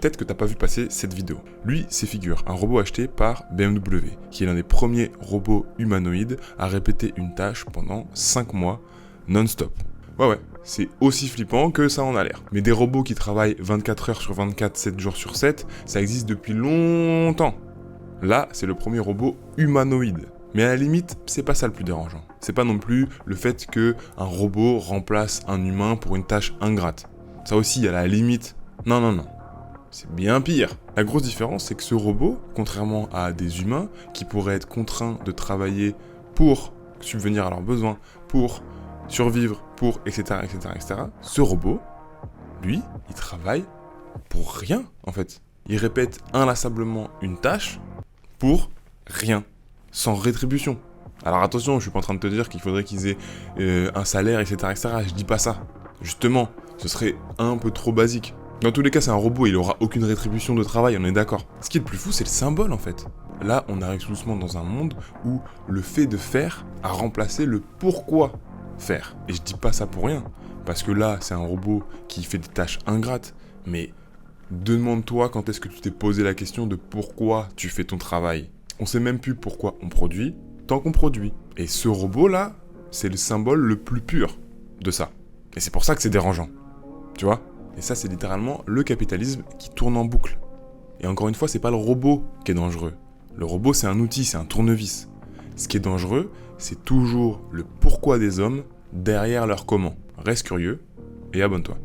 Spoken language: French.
Peut-être que t'as pas vu passer cette vidéo. Lui, c'est Figure, un robot acheté par BMW, qui est l'un des premiers robots humanoïdes à répéter une tâche pendant 5 mois non-stop. Ouais, c'est aussi flippant que ça en a l'air. Mais des robots qui travaillent 24 heures sur 24, 7 jours sur 7, ça existe depuis longtemps. Là, c'est le premier robot humanoïde. Mais à la limite, c'est pas ça le plus dérangeant. C'est pas non plus le fait que un robot remplace un humain pour une tâche ingrate. Ça aussi, à la limite, non. C'est bien pire. La grosse différence, c'est que ce robot, contrairement à des humains qui pourraient être contraints de travailler pour subvenir à leurs besoins, pour survivre, pour etc., ce robot, lui, il travaille pour rien, en fait. Il répète inlassablement une tâche pour rien, sans rétribution. Alors attention, je suis pas en train de te dire qu'il faudrait qu'ils aient un salaire, etc., Je dis pas ça. Justement, ce serait un peu trop basique. Dans tous les cas, c'est un robot, il aura aucune rétribution de travail, on est d'accord. Ce qui est le plus fou, c'est le symbole en fait. Là, on arrive tout doucement dans un monde où le fait de faire a remplacé le pourquoi faire. Et je dis pas ça pour rien, parce que là, c'est un robot qui fait des tâches ingrates, mais demande-toi quand est-ce que tu t'es posé la question de pourquoi tu fais ton travail. On sait même plus pourquoi on produit, tant qu'on produit. Et ce robot-là, c'est le symbole le plus pur de ça. Et c'est pour ça que c'est dérangeant. Tu vois ? Et ça, c'est littéralement le capitalisme qui tourne en boucle. Et encore une fois, c'est pas le robot qui est dangereux. Le robot, c'est un outil, c'est un tournevis. Ce qui est dangereux, c'est toujours le pourquoi des hommes derrière leur comment. Reste curieux et abonne-toi.